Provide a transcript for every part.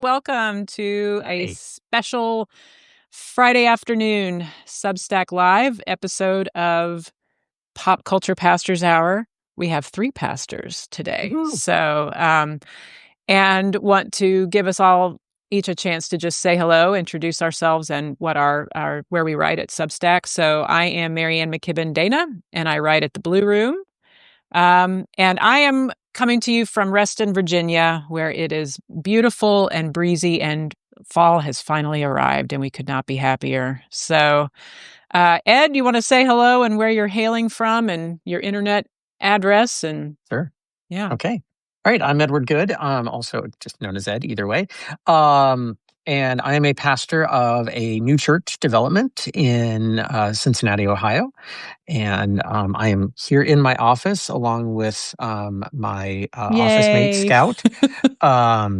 Welcome to a Hey. special Friday afternoon Substack Live episode of Pop Culture Pastors Hour. We have 3 pastors today. Woo-hoo. And want to give us all each a chance to just say hello, introduce ourselves, and what our where we write at Substack. So I am MaryAnn McKibben Dana, and I write at the Blue Room. And I am coming to you from Reston, Virginia, where it is beautiful and breezy, and fall has finally arrived, and we could not be happier. So, Ed, you want to say hello and where you're hailing from and your internet address? And Sure. yeah. Okay. All right. I'm Edward Good, also just known as Ed, either way. And I am a pastor of a new church development in Cincinnati, Ohio. And I am here in my office along with my office mate, Yay. Scout. We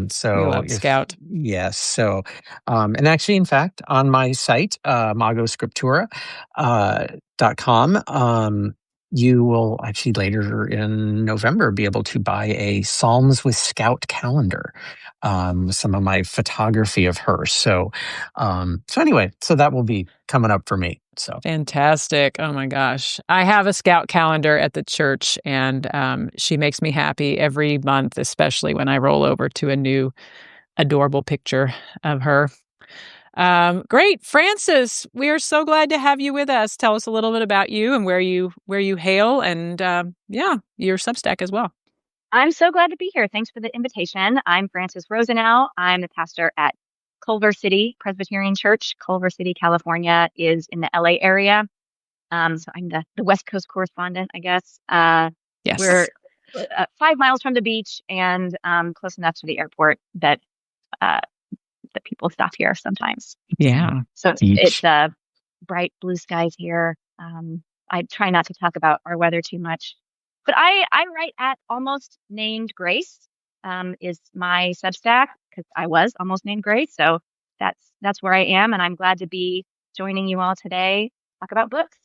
So love Scout. yes. So, and actually, in fact, on my site, magoscriptura.com, you will actually later in November be able to buy a Psalms with Scout calendar, with some of my photography of her. So anyway, so that will be coming up for me. So Fantastic. Oh my gosh. I have a Scout calendar at the church, and she makes me happy every month, especially when I roll over to a new adorable picture of her. Great. Francis, we are so glad to have you with us. Tell us a little bit about you and where you hail, and your Substack as well. I'm so glad to be here. Thanks for the invitation. I'm Francis Rosenau. I'm the pastor at Culver City Presbyterian Church. Culver City, California is in the LA area. So I'm the West Coast correspondent, I guess. Yes. We're 5 miles from the beach and close enough to the airport that people stop here sometimes. Yeah. So it's bright blue skies here. I try not to talk about our weather too much. But I write at Almost Named Grace, is my Substack, because I was almost named Grace. So that's where I am, and I'm glad to be joining you all today to talk about books.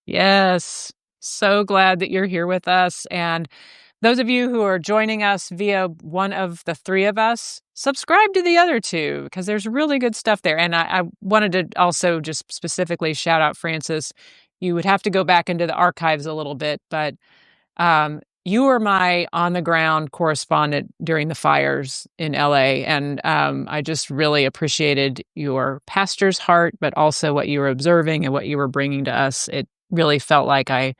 Yes. So glad that you're here with us. And those of you who are joining us via one of the 3 of us, subscribe to the other 2, because there's really good stuff there. And I wanted to also just specifically shout out Francis. You would have to go back into the archives a little bit, but you were my on-the-ground correspondent during the fires in LA, and I just really appreciated your pastor's heart, but also what you were observing and what you were bringing to us. It really felt like I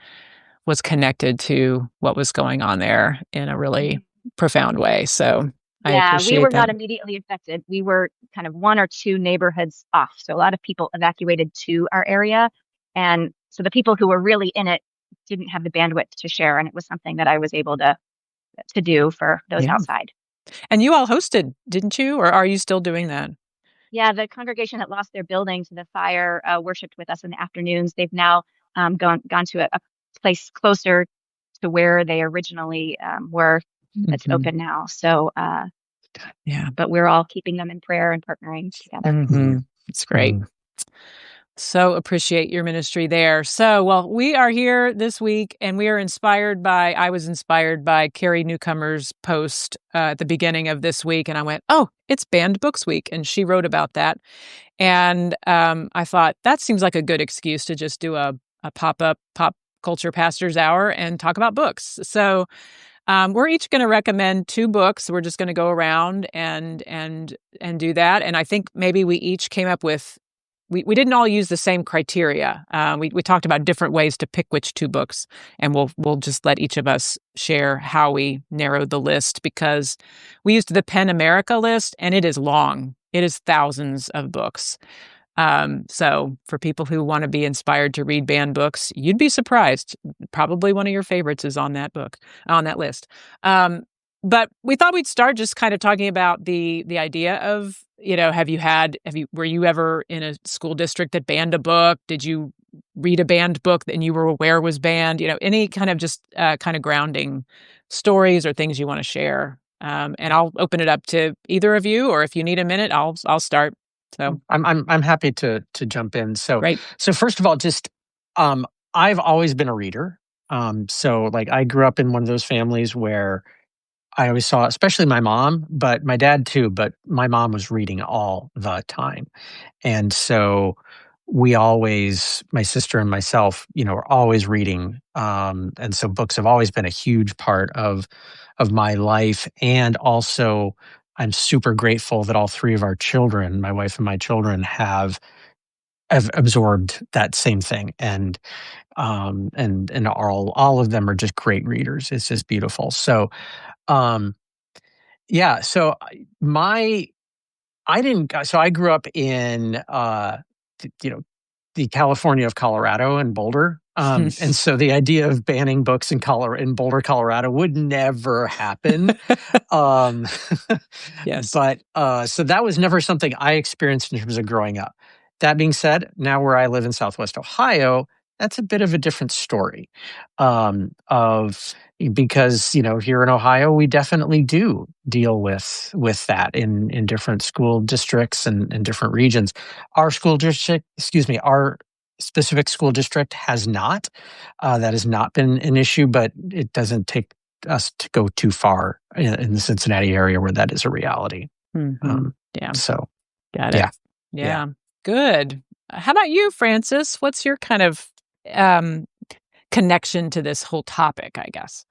was connected to what was going on there in a really profound way. So I appreciate we were that. not immediately affected. We were kind of 1 or 2 neighborhoods off. So a lot of people evacuated to our area. And so the people who were really in it didn't have the bandwidth to share. And it was something that I was able to do for those outside. And you all hosted, didn't you? Or are you still doing that? Yeah, the congregation that lost their building to the fire worshiped with us in the afternoons. They've now gone to a place closer to where they originally were. That's open now. So, but we're all keeping them in prayer and partnering together. It's great. So appreciate your ministry there. So, well, we are here this week, and we are I was inspired by Carrie Newcomer's post at the beginning of this week. And I went, oh, it's Banned Books Week. And she wrote about that. And I thought that seems like a good excuse to just do a pop-up pop culture pastors hour and talk about books. So we're each going to recommend 2 books. We're just going to go around and do that. And I think maybe we each came up with, we didn't all use the same criteria. We talked about different ways to pick which 2 books, and we'll just let each of us share how we narrowed the list, because we used the PEN America list, and it is long. It is thousands of books. So for people who want to be inspired to read banned books, you'd be surprised. Probably one of your favorites is on that list. But we thought we'd start just kind of talking about the idea of, were you ever in a school district that banned a book? Did you read a banned book that you were aware was banned? Any kind of just kind of grounding stories or things you want to share. And I'll open it up to either of you, or if you need a minute, I'll start. So I'm happy to jump in. So Great. So first of all, just I've always been a reader. So like I grew up in one of those families where I always saw, especially my mom, but my dad too, but my mom was reading all the time. And so we always, my sister and myself, are always reading. And so books have always been a huge part of my life. And also, I'm super grateful that all three of our children, my wife and my children, have absorbed that same thing. And all of them are just great readers. It's just beautiful. So um yeah, so my I didn't so I grew up in you know the California of Colorado and Boulder. And so the idea of banning books in Boulder, Colorado would never happen. Um, Yes. but so that was never something I experienced in terms of growing up. That being said, now where I live in Southwest Ohio, that's a bit of a different story. Of Because here in Ohio, we definitely do deal with that in different school districts and different regions. Our school district, excuse me, our specific school district has not. That has not been an issue, but it doesn't take us to go too far in the Cincinnati area where that is a reality. Mm-hmm. Yeah. So, Got it. yeah. Yeah. Good. How about you, Francis? What's your kind of connection to this whole topic, I guess?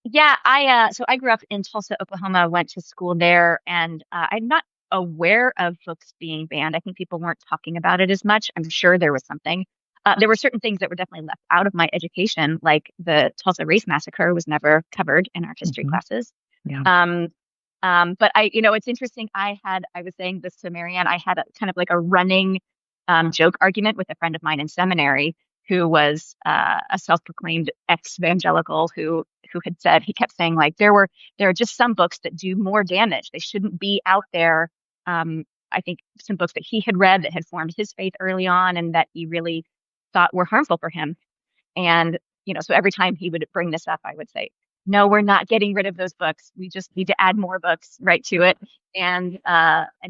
Yeah, so I grew up in Tulsa, Oklahoma, went to school there, and I'm not aware of books being banned. I think people weren't talking about it as much. I'm sure there was something. There were certain things that were definitely left out of my education, like the Tulsa Race Massacre was never covered in our history classes. Yeah. But it's interesting. I was saying this to MaryAnn. I had a kind of like a running joke argument with a friend of mine in seminary who was a self-proclaimed ex-evangelical who had said, he kept saying, like, there are just some books that do more damage. They shouldn't be out there. I think some books that he had read that had formed his faith early on and that he really thought were harmful for him. And, so every time he would bring this up, I would say, no, we're not getting rid of those books. We just need to add more books right to it. And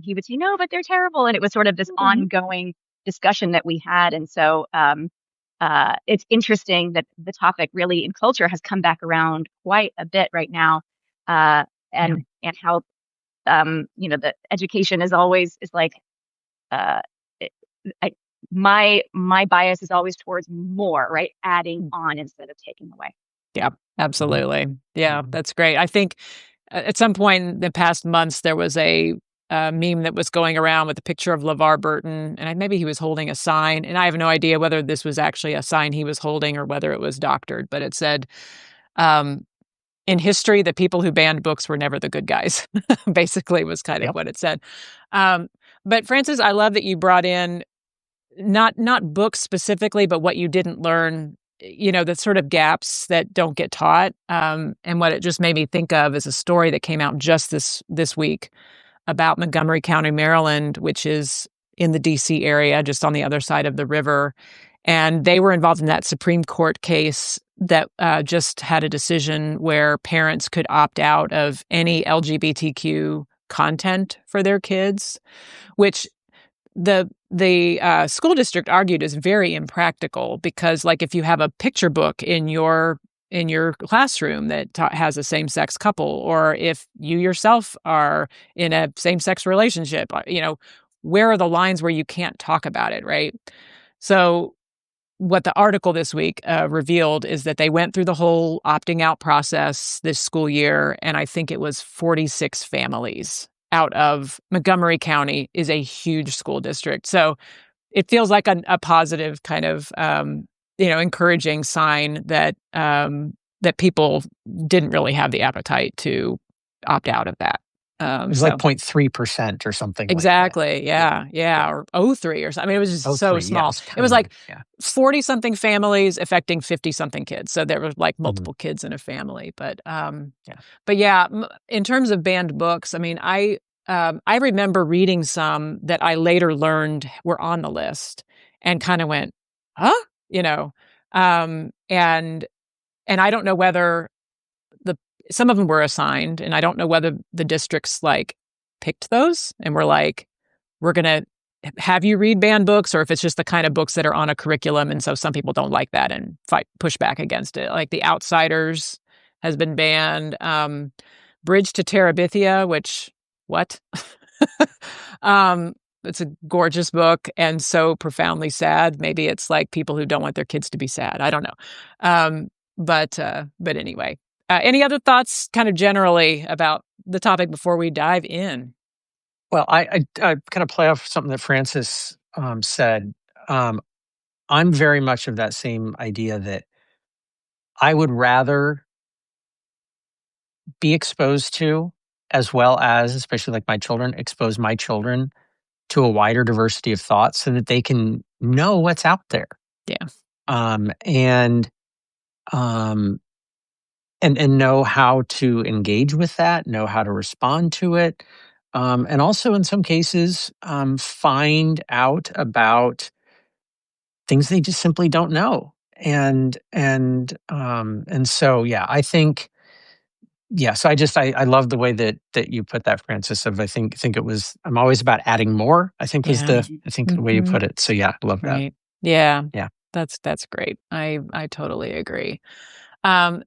he would say, no, but they're terrible. And it was sort of this ongoing discussion that we had. And so it's interesting that the topic really in culture has come back around quite a bit right now. And how, the education is like, my bias is always towards more, right? Adding on instead of taking away. Yeah, absolutely. Yeah, that's great. I think at some point in the past months, there was a meme that was going around with a picture of LeVar Burton, and maybe he was holding a sign. And I have no idea whether this was actually a sign he was holding or whether it was doctored, but it said, in history, the people who banned books were never the good guys, basically was kind of what it said. But Francis, I love that you brought in not books specifically, but what you didn't learn, the sort of gaps that don't get taught. And what it just made me think of is a story that came out just this week about Montgomery County, Maryland, which is in the DC area, just on the other side of the river. And they were involved in that Supreme Court case that just had a decision where parents could opt out of any LGBTQ content for their kids, which the school district argued is very impractical because, like, if you have a picture book in your classroom that has a same-sex couple, or if you yourself are in a same-sex relationship, where are the lines where you can't talk about it, right? So what the article this week revealed is that they went through the whole opting out process this school year, and I think it was 46 families out of Montgomery County is a huge school district. So it feels like a positive kind of, encouraging sign that that people didn't really have the appetite to opt out of that. It was like 0.3% or something exactly. like that. Yeah. Or 0.3 or something. I mean, it was just so small. It was like 40-something families affecting 50-something kids. So there were like multiple kids in a family. But in terms of banned books, I mean, I remember reading some that I later learned were on the list and kind of went, huh? And I don't know whether some of them were assigned, and I don't know whether the districts like picked those and were like, we're going to have you read banned books, or if it's just the kind of books that are on a curriculum. And so some people don't like that and push back against it. Like The Outsiders has been banned. Bridge to Terabithia, which, what? um, it's a gorgeous book and so profoundly sad. Maybe it's like people who don't want their kids to be sad. I don't know. But anyway, any other thoughts kind of generally about the topic before we dive in? Well, I kind of play off something that Francis said. I'm very much of that same idea that I would rather be exposed to, as well as, especially like my children, expose my children to a wider diversity of thoughts so that they can know what's out there. Yeah. Um, and um, and know how to engage with that, know how to respond to it, and also in some cases find out about things they just simply don't know. And so yeah, I think yeah. So I love the way that you put that, Francis. Of I think it was I'm always about adding more. I think was Yeah. the way you put it. So yeah, I love that. Right. Yeah. Yeah. That's great. I totally agree. Um,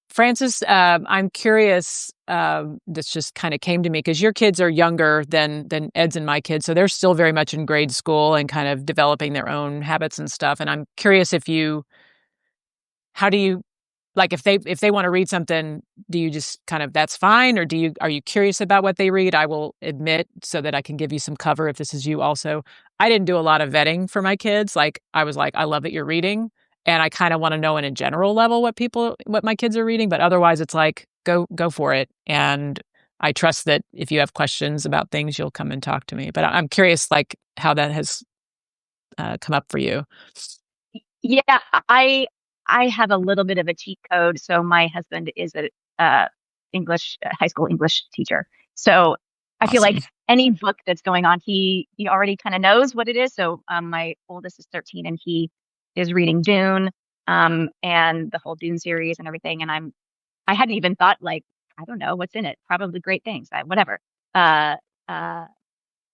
Francis, I'm curious. This just kind of came to me because your kids are younger than Ed's and my kids, so they're still very much in grade school and kind of developing their own habits and stuff. And I'm curious how do you like if they want to read something, do you just kind of that's fine, or are you curious about what they read? I will admit, so that I can give you some cover if this is you also. I didn't do a lot of vetting for my kids. Like I was like, I love that you're reading, and I kind of want to know in a general level what my kids are reading, but otherwise it's like go for it. And I trust that if you have questions about things, you'll come and talk to me. But I'm curious, like how that has come up for you. Yeah, I have a little bit of a cheat code. So my husband is a high school English teacher. So I feel Awesome. like any book that's going on, he already kind of knows what it is. So my oldest is 13 and he is reading Dune, and the whole Dune series and everything. And I hadn't even thought, like, I don't know what's in it. Probably great things. Whatever. Uh, uh,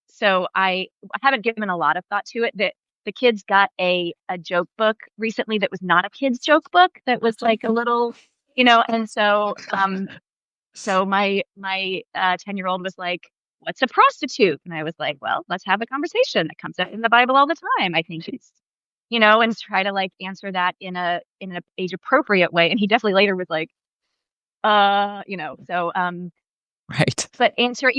so I haven't given a lot of thought to it. That the kids got a joke book recently that was not a kid's joke book, that was like a little, and so my 10-year-old was like, "What's a prostitute?" And I was like, "Well, let's have a conversation that comes up in the Bible all the time. I think it's, and try to like answer that in an age appropriate way." And he definitely later was like, so Right. but answer,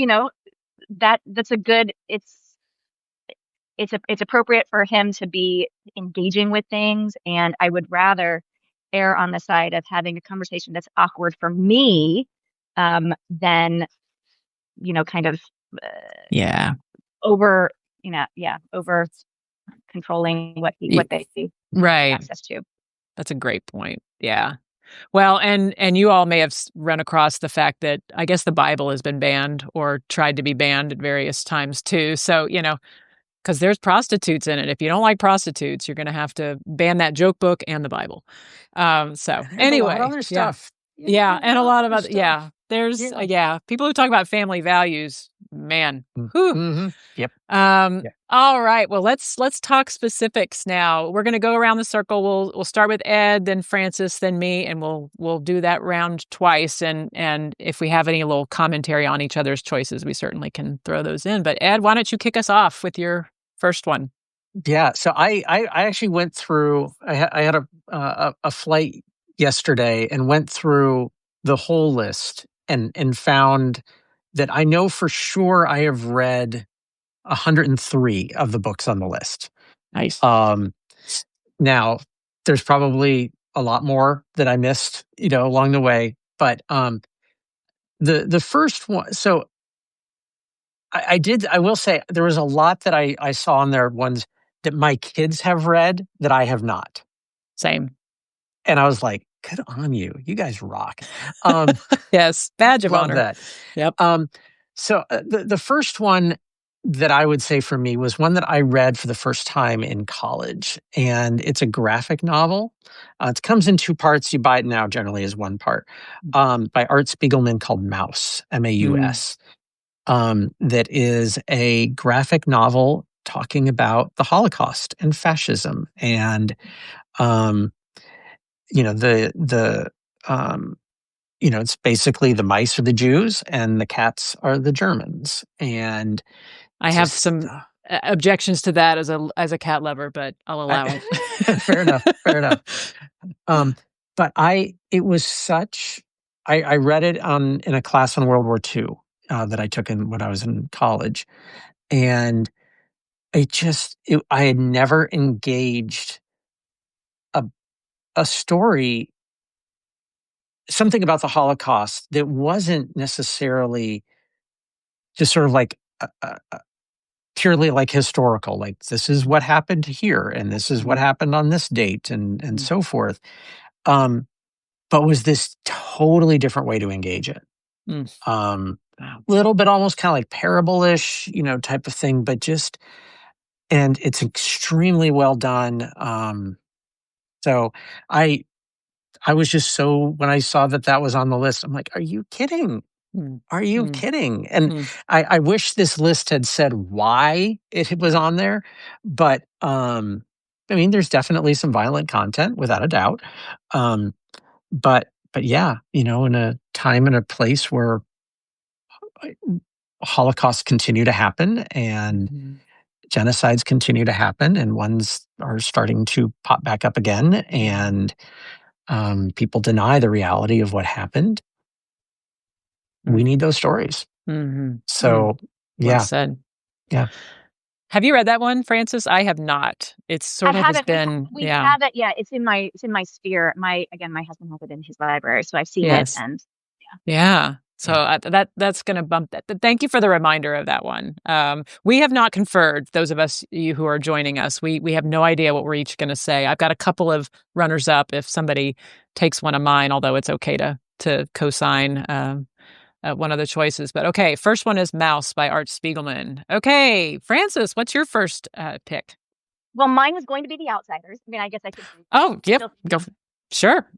that's a good, it's appropriate for him to be engaging with things. And I would rather err on the side of having a conversation that's awkward for me, than, kind of Yeah. over, over controlling what they Right. access to. That's a great point. Yeah. Well, and you all may have run across the fact that I guess the Bible has been banned or tried to be banned at various times too. So, because there's prostitutes in it. If you don't like prostitutes, you're going to have to ban that joke book and the Bible. So And anyway, a lot of other stuff. yeah, and a lot of other, stuff. there's Yeah. people who talk about family values, man. Whew. Mm-hmm. Yep. All right. Well, let's talk specifics now. We're going to go around the circle. We'll start with Ed, then Francis, then me, and we'll do that round twice. And if we have any little commentary on each other's choices, we certainly can throw those in. But Ed, why don't you kick us off with your first one? Yeah. So I actually went through. I had a flight yesterday and went through the whole list and found that I know for sure I have read 103 of the books on the list. Nice. Now there's probably a lot more that I missed, along the way. But the first one. So I did. I will say there was a lot that I saw on there. Ones that my kids have read that I have not. Same. And I was like, good on you. You guys rock. Yes. Badge of love honor. That. Yep. So the first one that I would say for me was one that I read for the first time in college. And it's a graphic novel. It comes in two parts. You buy it now generally as one part, by Art Spiegelman, called Maus, Maus. That is a graphic novel talking about the Holocaust and fascism, and the it's basically the mice are the Jews and the cats are the Germans. And I have some objections to that as a cat lover, but I'll allow it. Fair enough. Fair enough. But it was such. I read it in a class on World War II that I took when I was in college, and I had never engaged a story, something about the Holocaust that wasn't necessarily just sort of like purely like historical, like this is what happened here and this is what happened on this date and so forth. But was this totally different way to engage it. Little bit almost kind of like parable-ish, type of thing, but and it's extremely well done. So I was just when I saw that was on the list, I'm like, are you kidding? Are you kidding? And I wish this list had said why it was on there, but there's definitely some violent content without a doubt. But yeah, in a time and a place where Holocausts continue to happen and genocides continue to happen, and ones are starting to pop back up again, and people deny the reality of what happened. We need those stories. So, yeah. Well said. Yeah. Have you read that one, Frances? I have not. It's sort of has been. We have it. Yeah, it's in my sphere. My husband has it in his library, so I've seen it. And yeah. So that's going to bump that. But thank you for the reminder of that one. We have not conferred, those of you who are joining us. We have no idea what we're each going to say. I've got a couple of runners up if somebody takes one of mine, although it's okay to co-sign one of the choices. But okay, first one is Mouse by Art Spiegelman. Okay, Frances, what's your first pick? Well, mine was going to be The Outsiders. I guess I could. Oh, yep. Go. Sure.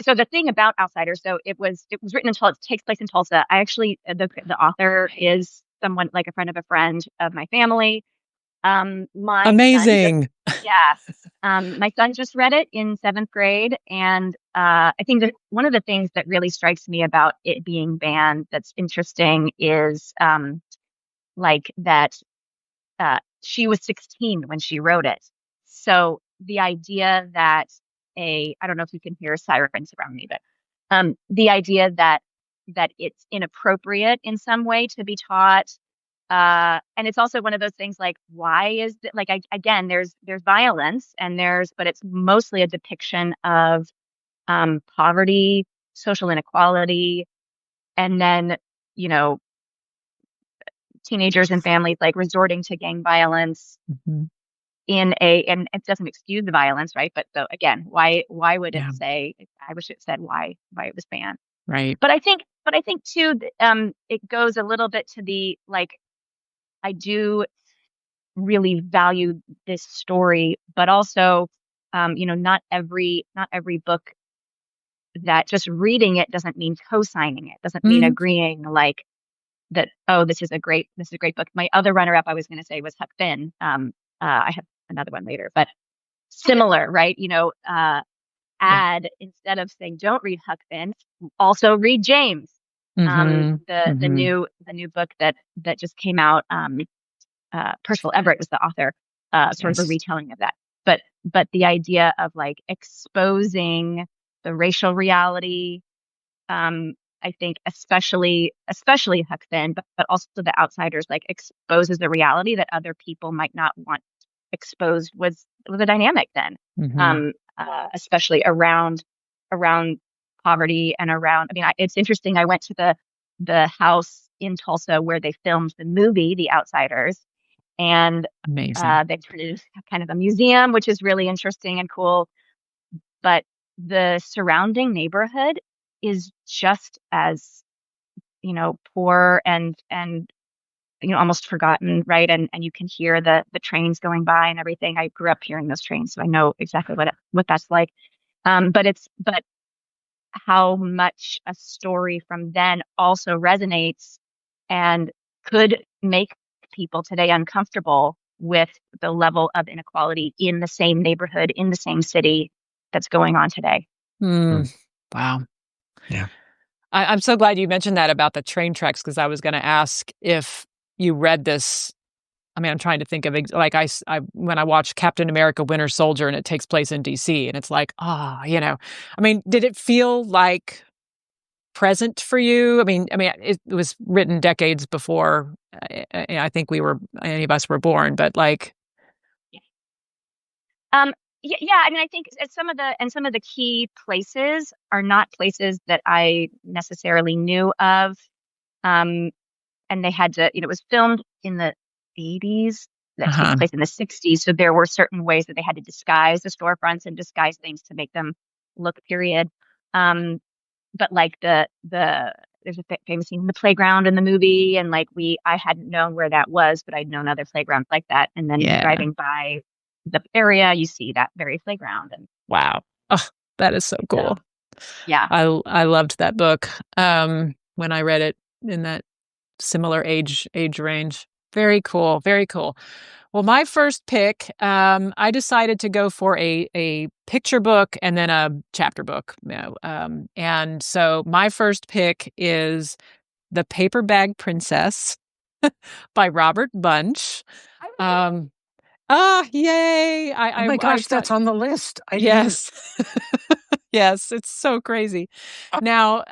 So the thing about Outsiders, so it was written in Tulsa. It takes place in Tulsa. I actually, the author is someone like a friend of a friend of my family. Amazing. My son just read it in 7th grade, and I think that one of the things that really strikes me about it being banned that's interesting is like that she was 16 when she wrote it. So the idea that I don't know if you can hear sirens around me, but the idea that it's inappropriate in some way to be taught. And it's also one of those things like, why is it like, again, there's violence but it's mostly a depiction of poverty, social inequality, and then, teenagers and families like resorting to gang violence and it doesn't excuse the violence, right? But so again, why would it say? I wish it said why it was banned, right? But I think too, it goes a little bit to the like, I do really value this story, but also, not every book that just reading it doesn't mean co-signing it, doesn't mean agreeing like that. Oh, this is a great book. My other runner-up I was going to say was Huck Finn. I have another one later, but similar, right? Instead of saying don't read Huck Finn, also read James. The new book that just came out. Percival Everett was the author, sort of a retelling of that. But the idea of like exposing the racial reality, I think especially Huck Finn, but also The Outsiders, like exposes the reality that other people might not want exposed was a dynamic then, especially around poverty and around. It's interesting. I went to the house in Tulsa where they filmed the movie The Outsiders, and they turned it into kind of a museum, which is really interesting and cool. But the surrounding neighborhood is just as, poor and almost forgotten, right? And you can hear the trains going by and everything. I grew up hearing those trains, so I know exactly what that's like. But how much a story from then also resonates and could make people today uncomfortable with the level of inequality in the same neighborhood, in the same city that's going on today. Wow. Yeah. I'm so glad you mentioned that about the train tracks, because I was going to ask if you read this. I mean, I'm trying to think of like when I watch Captain America: Winter Soldier and it takes place in DC, and it's like, I mean, did it feel like present for you? I mean, it was written decades before I think any of us were born, but like, Um, yeah, I mean, I think some of the key places are not places that I necessarily knew of. Um, and they had to, it was filmed in the 80s that takes uh-huh. place in the 60s. So there were certain ways that they had to disguise the storefronts and disguise things to make them look period. But like there's a famous scene in the playground in the movie, and like I hadn't known where that was, but I'd known other playgrounds like that. And then Yeah. driving by the area, you see that very playground. And Wow. Oh, that is so so, cool. yeah. I loved that book when I read it in that similar age range. Very cool. Very cool. Well, my first pick, I decided to go for a picture book and then a chapter book. And so my first pick is The Paper Bag Princess by Robert Bunch. I read it. Um, yay! Oh my I gosh, thought that's on the list. I didn't. yes. Yes, it's so crazy. Oh, Now,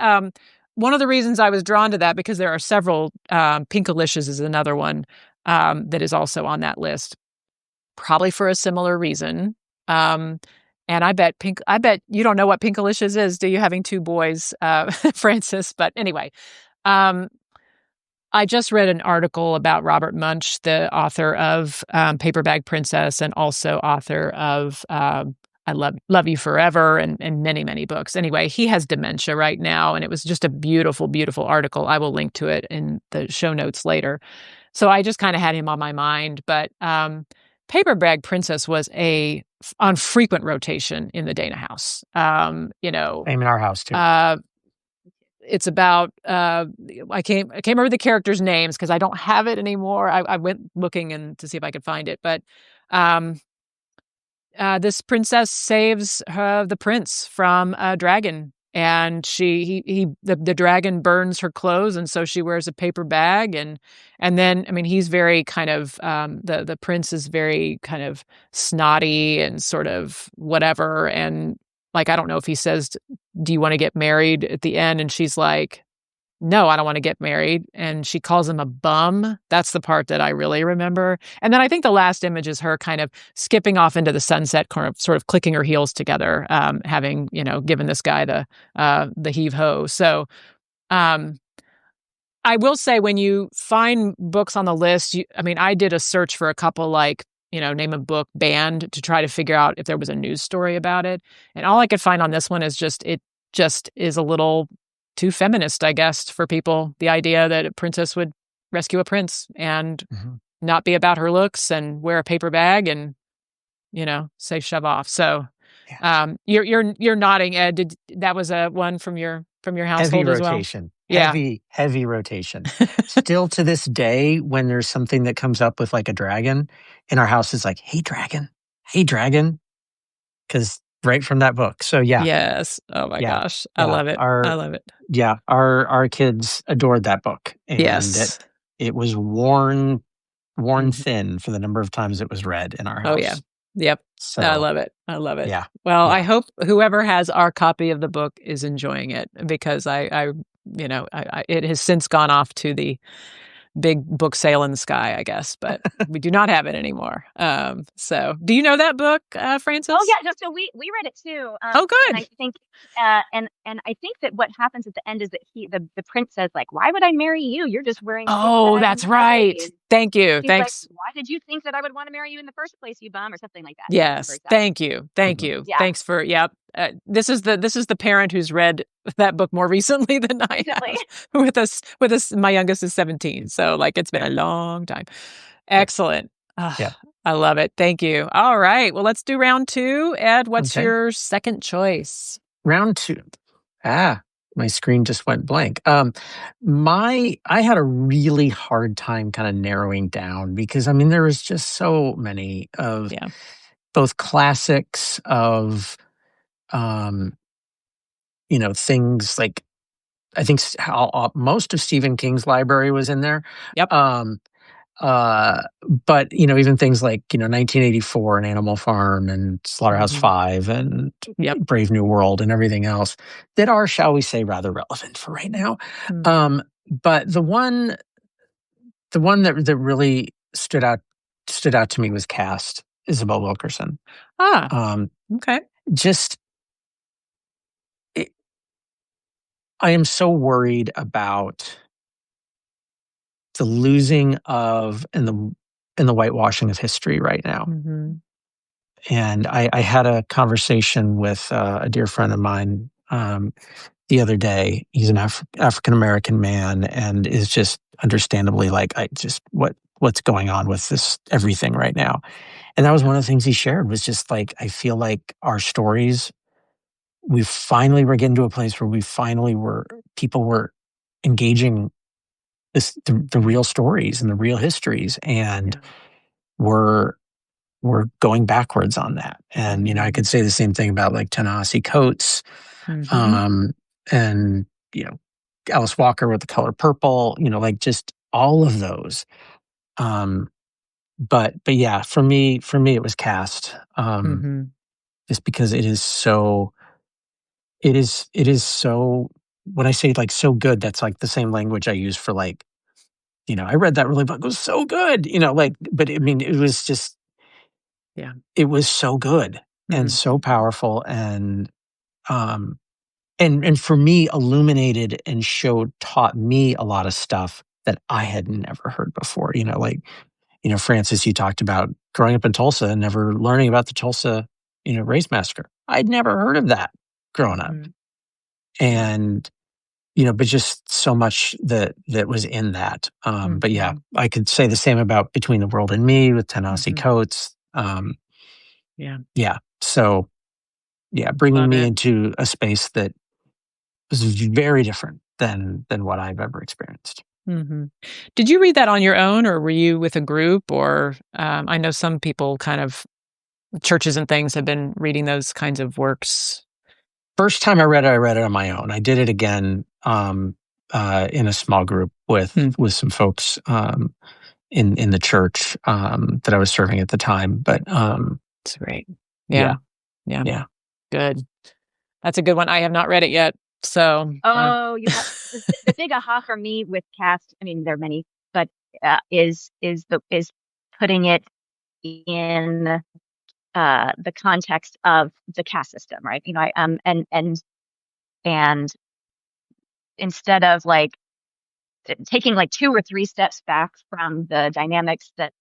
one of the reasons I was drawn to that, because there are several, Pinkalicious is another one, that is also on that list, probably for a similar reason. Um, and I bet you don't know what Pinkalicious is, do you, having two boys, Francis? But anyway, um, I just read an article about Robert Munch, the author of Paper Bag Princess, and also author of I Love You Forever, and many, many books. Anyway, he has dementia right now, and it was just a beautiful, beautiful article. I will link to it in the show notes later. So I just kind of had him on my mind. But Paper Bag Princess was on frequent rotation in the Dana house. I'm in our house too. It's about I can't remember the characters' names because I don't have it anymore. I went looking and to see if I could find it, but um, this princess saves the prince from a dragon, and the dragon burns her clothes, and so she wears a paper bag, and then I mean he's very kind of the prince is very kind of snotty and sort of whatever, and like I don't know if he says, "Do you want to get married?" at the end, and she's like, no, I don't want to get married. And she calls him a bum. That's the part that I really remember. And then I think the last image is her kind of skipping off into the sunset, kind of sort of clicking her heels together, having, given this guy the heave ho. So, um, I will say when you find books on the list, I mean, I did a search for a couple like, name of book, band, to try to figure out if there was a news story about it. And all I could find on this one is it just is a little too feminist, I guess, for people. The idea that a princess would rescue a prince and Mhm. not be about her looks and wear a paper bag and, say shove off. So Yeah. you're nodding, Ed. That was a one from your Heavy household as well? rotation. Yeah. Heavy rotation. Still to this day, when there's something that comes up with like a dragon in our house, is like, hey, dragon. Because right from that book. So yeah, Yes. Oh my yeah, gosh. I yeah. love it. I love it. Our kids adored that book, and Yes. it was worn Mhm. thin for the number of times it was read in our Oh, yeah. house. Yep. I So love it. I love it. yeah, Well, I yeah. hope whoever has our copy of the book is enjoying it, because it has since gone off to the big book sale in the sky, I guess, but we do not have it anymore. So do you know that book, Oh Francis? yeah, no, so we read it too. Oh, And I good. think and I think that what happens at the end is that the prince says like, "Why would I marry you? You're just wearing a paper Oh, bag and that's you're ugly." right. And Thank you. she's like, Thanks. "Why did you think that I would want to marry you in the first place, you bum?" or something like that. I don't remember Yes. exactly. Thank you. Thank Mhm. you. Yeah, Thanks for, yep. This is the parent who's read that book more recently than I recently. have. With us, my youngest is 17, so like it's been Yeah, a long time. yeah, Excellent. yeah. I love it. Thank you. All right. Well, let's do round two. Ed, what's Okay. your second choice? Round two. Ah, my screen just went blank. I had a really hard time kind of narrowing down because I mean there was just so many of Yeah. both classics of um things like, I think most of Stephen King's library was in there. Yep. But even things like 1984 and Animal Farm and Slaughterhouse Mhm. Five and Yep. Brave New World and everything else that are, shall we say, rather relevant for right now. Mhm. But the one that really stood out to me was Cast, Isabel Wilkerson. Ah, Um, okay. just it, I am so worried about the losing of and the whitewashing of history right now. Mhm. And I had a conversation with a dear friend of mine the other day. He's an African American man, and is just understandably like, I just what's going on with this everything right now. And that was Yeah. one of the things he shared, was just like, I feel like our stories, we're getting to a place where people were engaging the real stories and the real histories, and Yeah. we're we're going backwards on that. And I Mhm. could say the same thing about like Ta-Nehisi Coates, Mhm. um, and Alice Walker with The Color Purple, like just all of those. Um, but yeah, for me, it was Cast. Mhm. Just because it is so. When I say like so good, that's like the same language I use for like, I read that really book. It was so good, like, but I mean, Yeah. it was so good and Mhm. so powerful, um, and for me, illuminated and taught me a lot of stuff that I had never heard before. Like, Francis, you talked about growing up in Tulsa and never learning about the Tulsa, race massacre. I'd never heard of that growing up. Mhm. Yeah. And, but just so much that was in that. But yeah, Mhm. I could say the same about Between the World and Me with Ta-Nehisi Mhm. Coates. Yeah. Yeah. So yeah, bringing Love me it. into a space that was very different than what I've ever experienced. Mhm. Did you read that on your own, or were you with a group? Or I know some people kind of churches and things have been reading those kinds of works. First time I read it on my own. I did it again in a small group with Mm. with some folks in the church that I was serving at the time. But It's great. Yeah. yeah, Yeah. yeah, Good. That's a good one. I have not read it yet. So, Oh, you have the big aha for me with Cast. I mean, there are many, but is putting it in the context of the caste system, right? And instead of like taking like two or three steps back from the dynamics that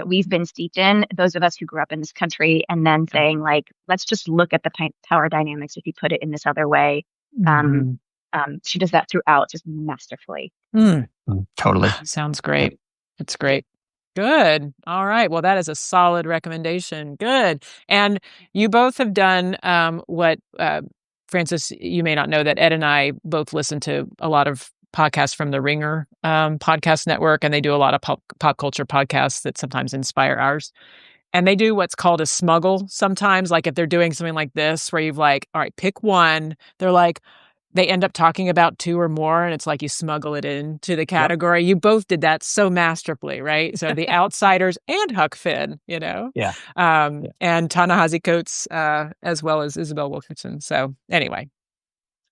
we've been steeped in, those of us who grew up in this country, and then yeah. saying like, let's just look at the power dynamics if you put it in this other way. Um, Mhm. she does that throughout just masterfully. Mm. totally. Sounds Yep. great. It's great. Good. All right. Well, that is a solid recommendation. Good. And you both have done what, Francis, you may not know that Ed and I both listen to a lot of podcasts from the Ringer podcast network, and they do a lot of pop culture podcasts that sometimes inspire ours. And they do what's called a smuggle sometimes, like if they're doing something like this, where you've like, all right, pick one. They're like, they end up talking about two or more, and it's like you smuggle it into the Yep. category. You both did that so masterfully, right? So The Outsiders and Huck Finn, Yeah. Yeah. and Ta-Nehisi Coates, as well as Isabel Wilkerson. So anyway,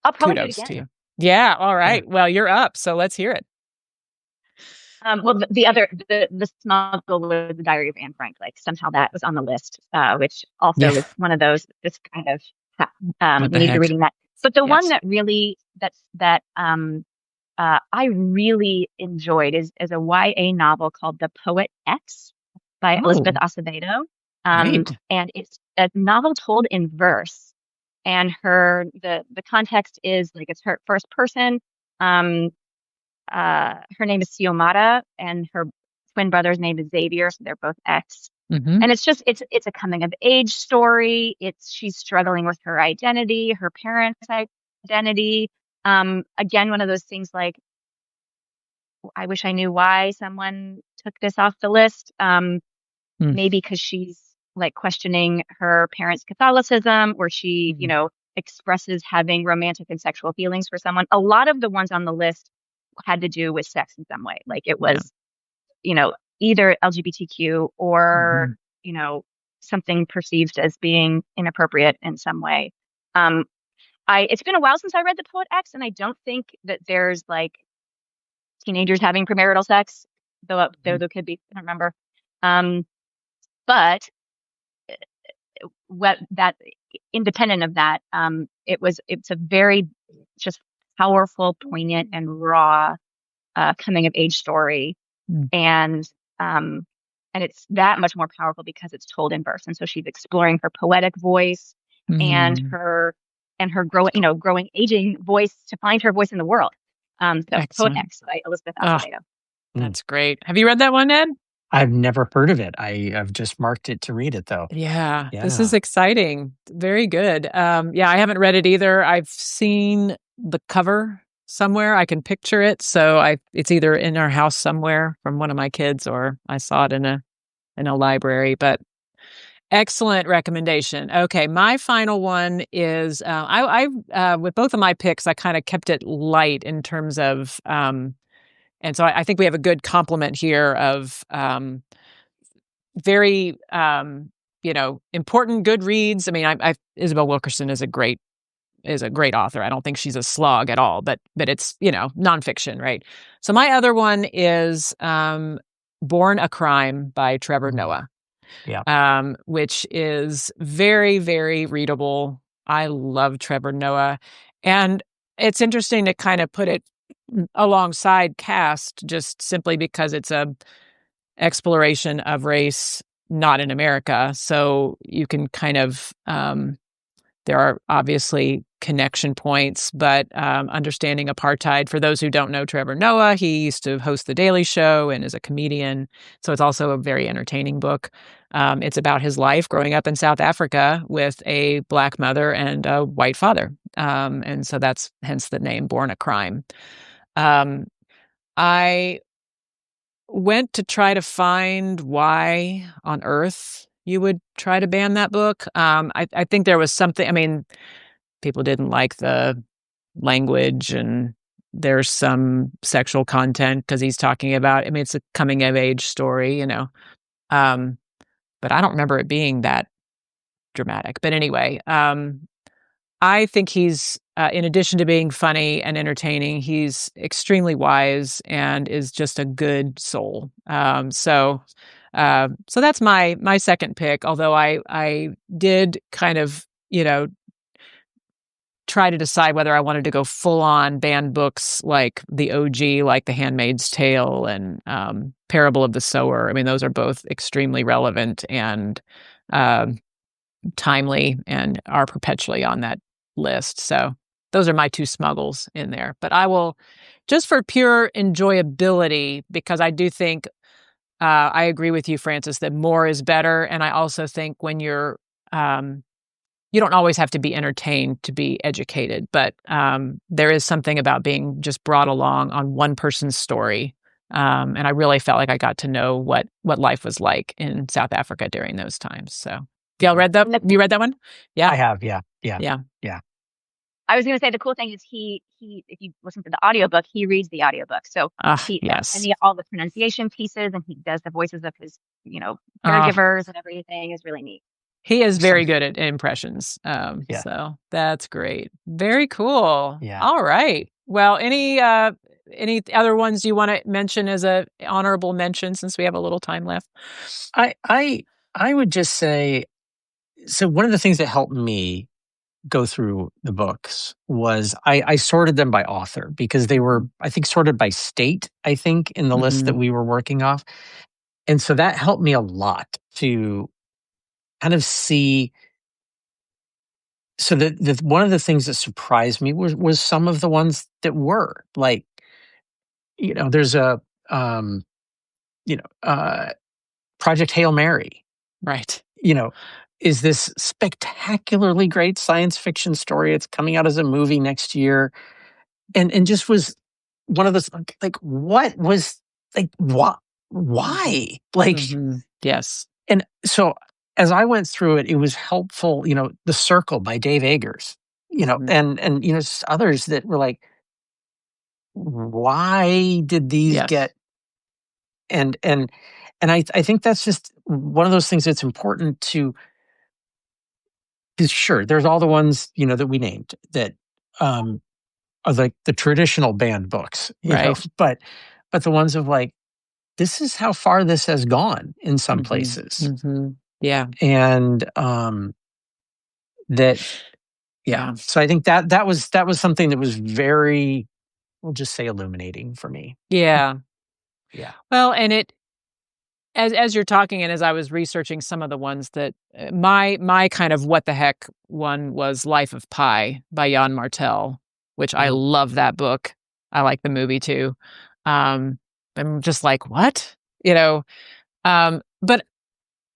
I'll probably do it kudos to again. you. Yeah. All Yeah. right. Well, you're up. So let's hear it. Well, the smuggle was the Diary of Anne Frank. Like somehow that was on the list, which also Yeah. was one of those just kind of What you the need to be heck? reading that. But the one Yes. that really I really enjoyed is a YA novel called The Poet X by Elizabeth Oh, Acevedo. great. And it's a novel told in verse. And the context is like it's her first person. Um, her name is Xiomara, and her twin brother's name is Xavier, so they're both X. Mm-hmm. And it's a coming of age story. She's struggling with her identity, her parents' identity. Again, one of those things like I wish I knew why someone took this off the list. Mm-hmm. Maybe because she's like questioning her parents' Catholicism, or she, expresses having romantic and sexual feelings for someone. A lot of the ones on the list had to do with sex in some way. Like it was, either LGBTQ or, something perceived as being inappropriate in some way. It's been a while since I read The Poet X, and I don't think that there's like teenagers having premarital sex, though there could be. I don't remember. But what that independent of that, it's a very just powerful, poignant, and raw coming of age story, and it's that much more powerful because it's told in verse, and so she's exploring her poetic voice and her growing aging voice to find her voice in the world. So Poet X by Elizabeth Acevedo. That's great. Have you read that one, Ed? I've never heard of it. I've just marked it to read it, though. Yeah, this is exciting. Very good. I haven't read it either. I've seen the cover somewhere. I can picture it. So it's either in our house somewhere from one of my kids, or I saw it in a library. But excellent recommendation. Okay, my final one is I with both of my picks, I kind of kept it light in terms of. And so I think we have a good complement here of very, important good reads. I mean, Isabel Wilkerson is a great author. I don't think she's a slog at all, but it's, nonfiction, right? So my other one is Born a Crime by Trevor Noah, which is very, very readable. I love Trevor Noah. And it's interesting to kind of put it alongside Caste, just simply because it's a exploration of race not in America. So you can kind of there are obviously connection points, but understanding apartheid, for those who don't know Trevor Noah, he used to host The Daily Show and is a comedian. So it's also a very entertaining book. It's about his life growing up in South Africa with a Black mother and a white father. And so that's hence the name Born a Crime. I went to try to find why on earth you would try to ban that book. I think there was something, I mean, people didn't like the language and there's some sexual content because he's talking about, I mean, it's a coming of age story, but I don't remember it being that dramatic. But anyway, I think he's, in addition to being funny and entertaining, he's extremely wise and is just a good soul. So that's my second pick. Although I did kind of, try to decide whether I wanted to go full on ban books like the OG, like The Handmaid's Tale and Parable of the Sower. I mean, those are both extremely relevant and timely and are perpetually on that list. So those are my two smuggles in there. But I will, just for pure enjoyability, because I do think I agree with you, Frances, that more is better. And I also think when you're you don't always have to be entertained to be educated, but there is something about being just brought along on one person's story. And I really felt like I got to know what life was like in South Africa during those times. So Gail, you read that one? Yeah. I have. Yeah. I was going to say the cool thing is he if you listen to the audiobook, he reads the audiobook. So yes. and all the pronunciation pieces, and he does the voices of his, caregivers and everything is really neat. He is very good at impressions. So that's great. Very cool. Yeah. All right. Well, any other ones you want to mention as a honorable mention, since we have a little time left? I would just say, so one of the things that helped me go through the books was I sorted them by author, because they were, I think, sorted by state, I think, in the list that we were working off. And so that helped me a lot to kind of see. So the one of the things that surprised me was some of the ones that were like, there's a Project Hail Mary, right? Is this spectacularly great science fiction story? It's coming out as a movie next year, and just was one of those, like what was, like, what, why, like, yes. And so as I went through it, it was helpful. The Circle by Dave Eggers. and just others that were like, why did these Yes. get, and I think that's just one of those things that's important to, because sure, there's all the ones, that we named that, are like the traditional banned books, Right. but the ones of like, this is how far this has gone in some places. Yeah. And that, yeah. Yeah. So I think that was something that was very, we'll just say, illuminating for me. Yeah. Yeah. Well, and as you're talking and as I was researching some of the ones that my kind of what the heck one was Life of Pi by Jan Martel, which I Mhm. love that book. I like the movie too. I'm just like, what? But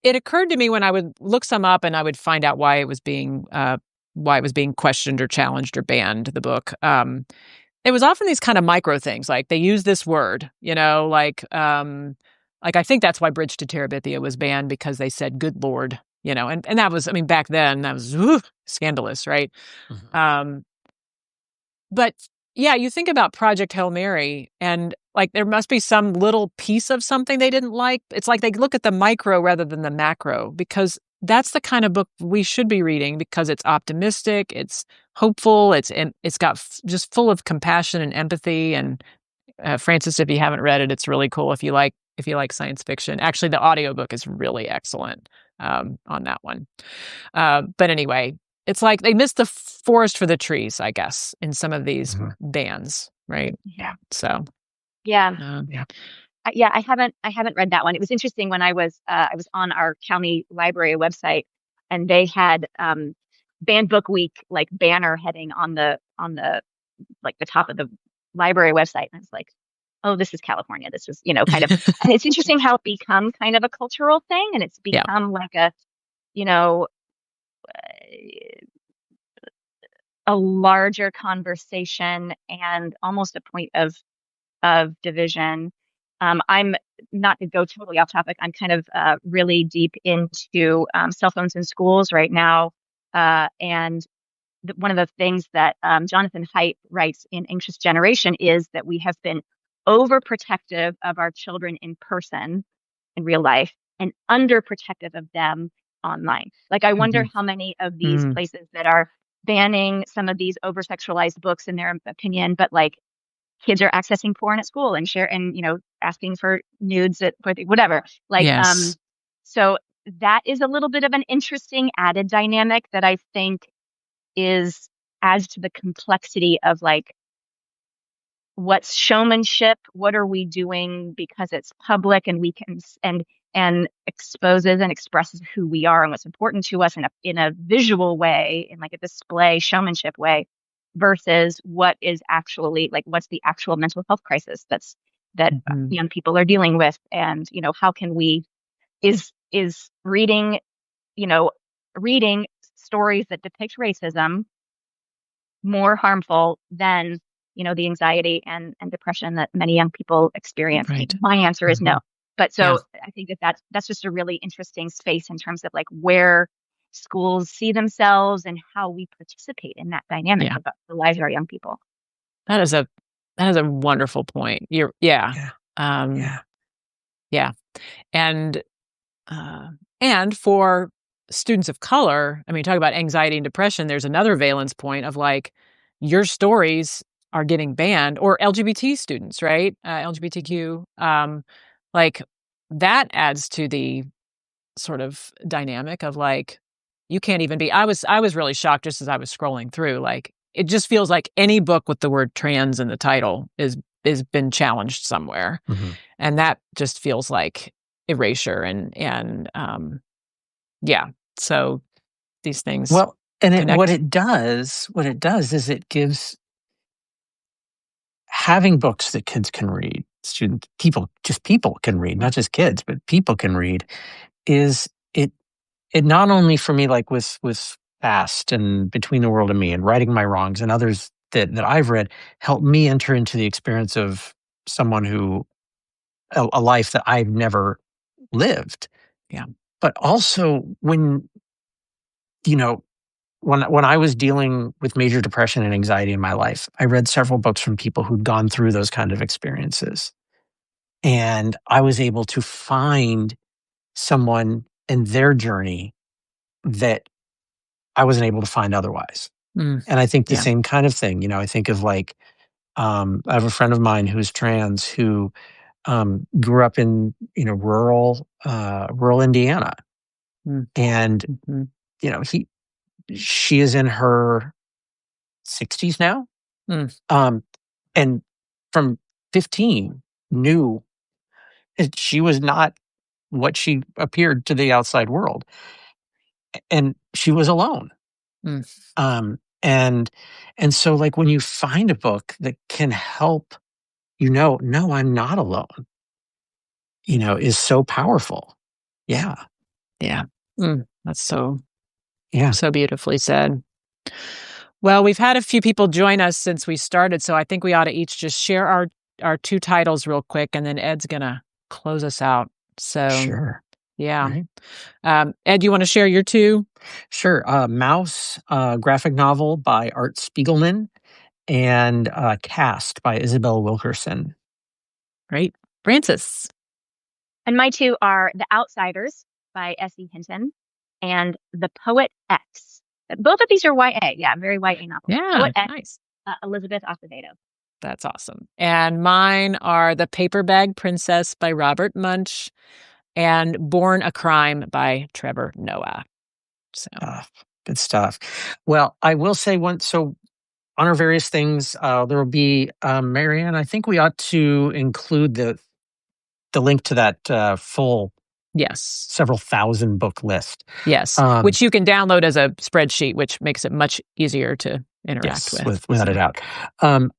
it occurred to me when I would look some up and I would find out why it was being questioned or challenged or banned, the book. It was often these kind of micro things, like they use this word, like I think that's why Bridge to Terabithia was banned, because they said "good Lord," and that was, I mean, back then that was scandalous, right? Mhm. Um, but yeah, you think about Project Hail Mary, and like there must be some little piece of something they didn't like. It's like they look at the micro rather than the macro, because that's the kind of book we should be reading, because it's optimistic, it's hopeful, it's got just full of compassion and empathy. And Francis, if you haven't read it, it's really cool if you like science fiction. Actually, the audiobook is really excellent on that one. But anyway, it's like they missed the forest for the trees, I guess, in some of these Mhm. bands, right? Yeah. So, Yeah. Yeah. Yeah, I haven't read that one. It was interesting when I was on our county library website, and they had banned book week like banner heading on the like the top of the library website. And I was like, oh, this is California. This is, kind of, and it's interesting how it become kind of a cultural thing, and it's yeah. become like you know, a larger conversation and almost a point of division. I'm not to go totally off topic. I'm kind of really deep into cell phones in schools right now, and one of the things that Jonathan Haidt writes in Anxious Generation is that we have been overprotective of our children in person in real life and underprotective of them online. Like, I wonder Mhm. how many of these Mm, places that are banning some of these over sexualized books in their opinion, but like kids are accessing porn at school and share and asking for nudes at whatever. Like, yes. so that is a little bit of an interesting added dynamic that I think is adds to the complexity of like what's showmanship, what are we doing because it's public and we can and exposes and expresses who we are and what's important to us in a visual way, in like a display showmanship way, versus what is actually like what's the actual mental health crisis that Mhm. young people are dealing with. And how can we is reading stories that depict racism more harmful than the anxiety and depression that many young people experience? Right. My answer is no. Mhm. But Yeah. so I think that's just a really interesting space in terms of like where schools see themselves and how we participate in that dynamic Yeah. about the lives of our young people. That is a wonderful point. Yeah. Yeah. Um, Yeah. yeah. And Uh, and for students of color, I mean, talk about anxiety and depression, there's another valence point of like, your stories are getting banned, or LGBT students, right? LGBTQ. Like, that adds to the sort of dynamic of like, you can't even be. I was really shocked just as I was scrolling through. Like, it just feels like any book with the word trans in the title is been challenged somewhere, Mhm. and that just feels like erasure. And yeah, so these things Well, and what connect. it does is it gives, having books that kids can read, people can read, not just kids, but people can read, is it not only for me, like with Fast and Between the World and Me and Righting My Wrongs and others that I've read, helped me enter into the experience of someone who, a life that I've never lived. Yeah. But also when, you know, when I was dealing with major depression and anxiety in my life, I read several books from people who'd gone through those kind of experiences. And I was able to find someone in their journey that I wasn't able to find otherwise. Mm. And I think the Yeah. same kind of thing, I think of like, I have a friend of mine who's trans who grew up in, rural Indiana. Mm. And, Mhm. she is in her 60s now. Mm. And from 15 knew that she was not what she appeared to the outside world. And she was alone. Mm. And so like when you find a book that can help, no, I'm not alone, is so powerful. Yeah. Yeah. That's so Yeah. beautifully said. Well, we've had a few people join us since we started, so I think we ought to each just share our two titles real quick, and then Ed's gonna close us out. So, Sure. yeah. Right. Ed, you want to share your two? Sure. Mouse, graphic novel by Art Spiegelman, and Cast by Isabel Wilkerson. Great. Francis. And my two are The Outsiders by S.E. Hinton and The Poet X. Both of these are YA. Yeah, very YA novels. Yeah, Poet X, nice. Elizabeth Acevedo. That's awesome. And mine are The Paper Bag Princess by Robert Munsch and Born a Crime by Trevor Noah. So Good stuff. Well, I will say so on our various things, there will be, MaryAnn, I think we ought to include the link to that full yes. several thousand book list. Yes, which you can download as a spreadsheet, which makes it much easier to interact with. Without a doubt.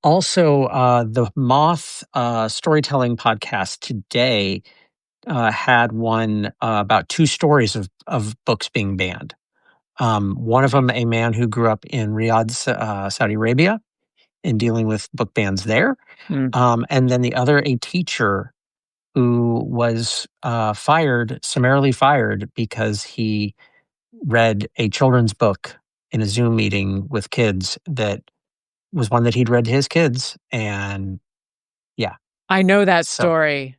Also, the Moth storytelling podcast today had one about two stories of books being banned. One of them, a man who grew up in Riyadh, Saudi Arabia, and dealing with book bans there. And then the other, a teacher who was summarily fired because he read a children's book in a Zoom meeting with kids that was one that he'd read to his kids. And yeah. I know that story.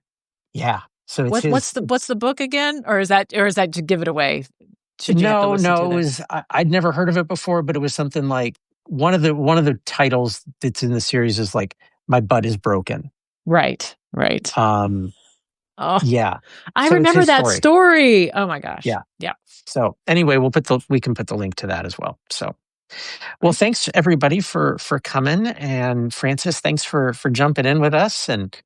Yeah. So it's what's the book again? Or is that to give it away? No, it was, I'd never heard of it before, but it was something like one of the titles that's in the series is like My Butt is Broken. Right. Oh, yeah. I remember that story. Oh my gosh. Yeah. Yeah. So anyway, we can put the link to that as well. So, well, thanks everybody for coming, and Francis, thanks for jumping in with us. And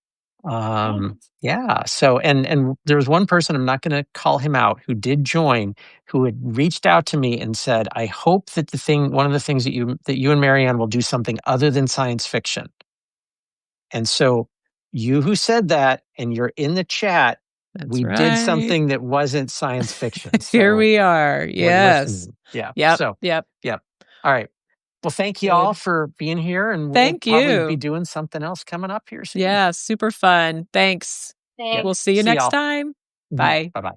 yeah. So and there was one person, I'm not going to call him out, who did join, who had reached out to me and said, I hope that one of the things that you and MaryAnn will do something other than science fiction. And so you who said that, and you're in the chat, we did something that wasn't science fiction. So here we are. Yes. Yeah. Yep. So, yep. All right. Well, thank you all for being here, and we'll probably be doing something else coming up here soon. Yeah, super fun. Thanks. Thanks. We'll see you next time. Bye. Bye-bye.